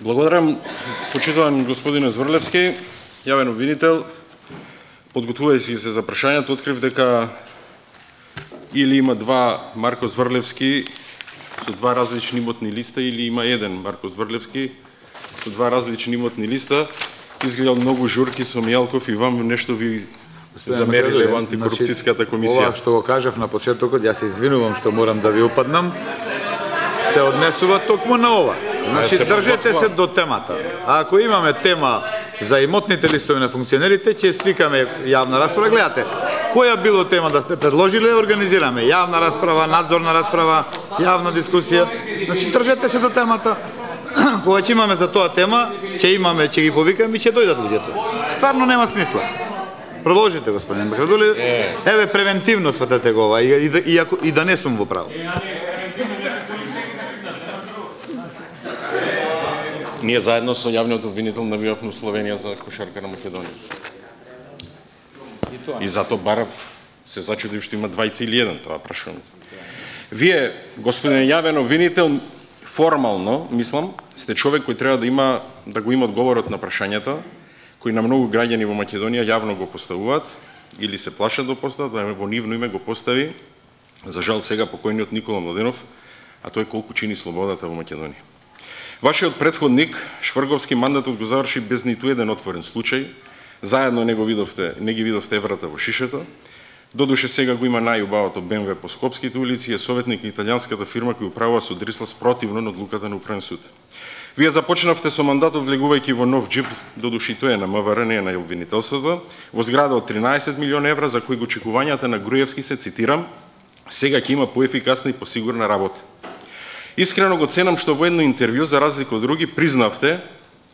Благодарам, почитуван господине Зврлевски, јавен обвинител. Подготвувајќи се за прашањето, открив дека или има два Марко Зврлевски со два различни имотни листа, или има еден Марко Зврлевски со два различни имотни листа. Изгледа многу журки со Мијалков и вам нешто ви замериле во антикорупцијската комисија. Ова што го кажав на почетокот, јас се извинувам што морам да ви упаднам, се однесува токму на ова. Значи, држете се до темата. А ако имаме тема за имотните листови на функционерите, ќе свикаме јавна расправа. Гледате, која било тема да сте предложиле, организираме јавна расправа, надзорна расправа, јавна дискусија. Значи, држете се до темата. Кога ќе имаме за тоа тема, ќе ги повикаме и ќе дојдат луѓето. Стварно нема смисла. Продолжите, господин Макрадули. Еве превентивно сватете го ова и да не сум во право. Ние заедно со јавниот обвинител навијавме у Словенија за кошарка на Македонија. И затоа барав се зачудив што има двајца или еден, тоа прашувам. Вие, господин јавен обвинител, формално, мислам, сте човек кој треба да го има одговорот на прашањата, кои на многу граѓани во Македонија јавно го поставуваат или се плашат да постават, да во нивно име го постави, за жал сега покојниот Никола Младенов, а тој колку чини слободата во Македонија. Вашиот претходник Шврговски мандатот го заврши без ниту еден отворен случај, заедно не ги видовте еврата во шишето. Додуше сега го има најубавото БМВ по Скопските улици и е советник на италијанската фирма која управува со Дрислас противно на одлуката на Управен суд. Вие започнавте со мандатот влегувајќи во нов джип, додуши тој е на МВР, не е на обвинителството, во зграда од 13 милиони евра, за кои го очекувањата на Груевски се, цитирам, сега ќе има поефикасна и посигурна работа. Искрено го ценам што во едно интервју, за разлика од други, признавте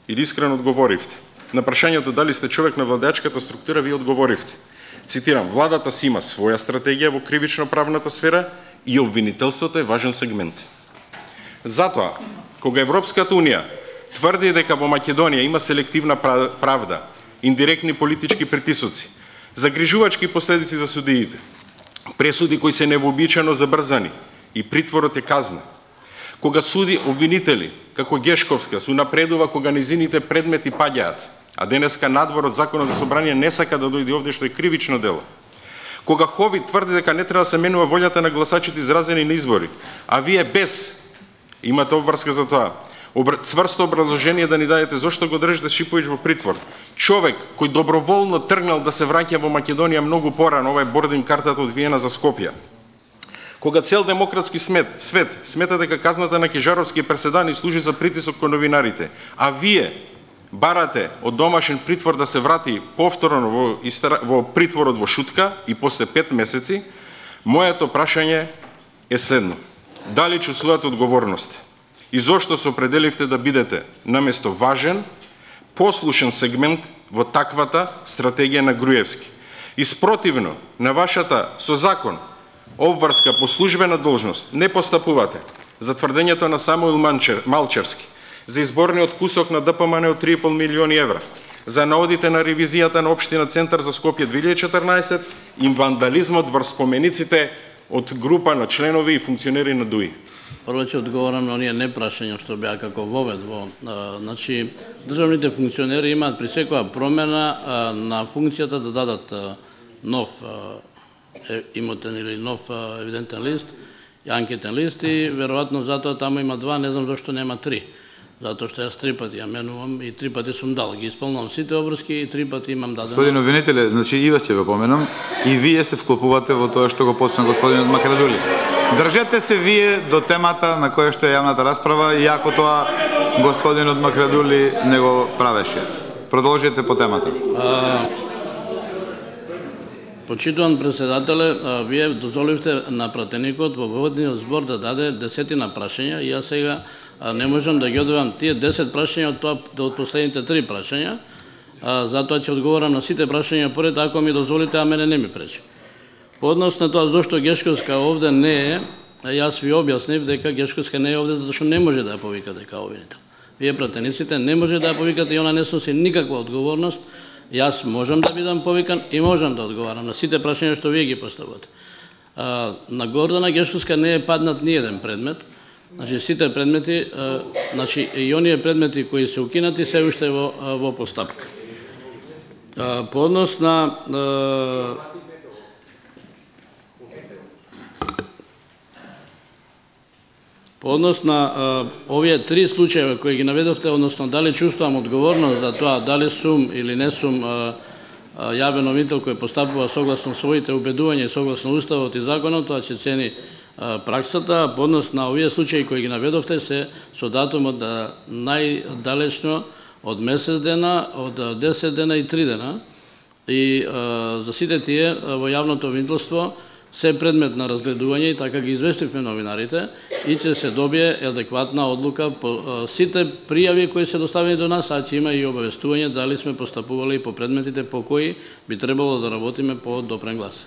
или искрено одговоривте. На прашањето дали сте човек на владеачката структура, вие одговоривте. Цитирам, владата си има своја стратегија во кривично-правната сфера и обвинителството е важен сегмент. Затоа, кога Европската унија тврди дека во Македонија има селективна правда, индиректни политички притисоци, загрижувачки последици за судиите, пресуди кои се невообичаено забрзани и притворот е казна, кога суди обвинители, како Гешковска, се напредува кога низините предмети паѓаат, а денеска надвор од Законот за собрание не сака да дојде овде што е кривично дело. Кога Хови тврди дека не треба да се менува волјата на гласачите изразени на избори, а вие без имате обврска за тоа, цврсто образложение да ни дадете зошто го држите Шиповиќ во притвор. Човек кој доброволно тргнал да се враќа во Македонија многу порано, ова е бординг картата од Виена за Скопје. Кога цел демократски свет смета дека казната на Кежаровски е преседан и служи за притисок кон новинарите, а вие барате од домашен притвор да се врати повторно во притворот во Шутка и после 5 месеци, моето прашање е следно. Дали чувствувате одговорност? И зошто се определивте да бидете наместо важен, послушен сегмент во таквата стратегија на Груевски? И спротивно на вашата со закон обврска по службена должност не постапувате за тврдењето на Самуил Малчевски, за изборниот кусок на ДПМН од 3,5 милиони евра, за наодите на ревизијата на Општина Центар за Скопје 2014 и вандализмот врз спомениците од група на членови и функционери на ДУИ. Прво ќе одговорам на оние непрашања што беа како вовед во. Значи, државните функционери имаат при секоја промена на функцијата да дадат нов имотен или нов евидентен лист, анкетен лист и веројатно затоа таму има два, не знам зашто нема три. Затоа што јас 3 пати ја менувам и 3 пати сум дал, ги исполнувам сите обврски и 3 пати имам дадено. Господин обвинителе, значи и вас ја ве поменам, и вие се вклопувате во тоа што го почна господинот Макрадули. Држете се вие до темата на која што е јавната расправа, иако тоа господинот Макрадули не го правеше. Продолжете по темата. Почитуван председателе, вие дозволивте на пратеникот во воводниот збор да даде 10 прашања и јас сега не можам да ги одвојам тие 10 прашања од последните 3 прашања, затоа ќе одговорам на сите прашања поред, ако ми дозволите, а мене не ми пречи. По однос на тоа зошто Гешковска овде не е, јас ви објаснив дека Гешковска не е овде затоа што не може да ја повикате као обвинител. Вие пратениците не може да ја повикате и она не сноси никаква одговорност. Јас можам да бидам повикан и можам да одговарам на сите прашања што вие ги поставувате. На Гордана Гешковска не е паднат ни еден предмет. Значи сите предмети, значи и оние предмети кои се укинати се уште во постапка. По однос на овие три случаева кои ги наведовте, односно дали чувствувам одговорност за тоа, дали сум или не сум јавен обвинител кој постапува согласно своите убедувања и согласно уставот и законот, тоа ќе цени праксата. По однос на овие случаи кои ги наведовте се со датумот најдалечно од месец дена, од 10 дена и 3 дена. И за сите тие во јавното обвинителство се предмет на разгледување и така ги известивме новинарите и ќе се добие адекватна одлука по сите пријави кои се доставени до нас, а ќе има и обавестување дали сме постапували по предметите по кои би требало да работиме по допрен глас.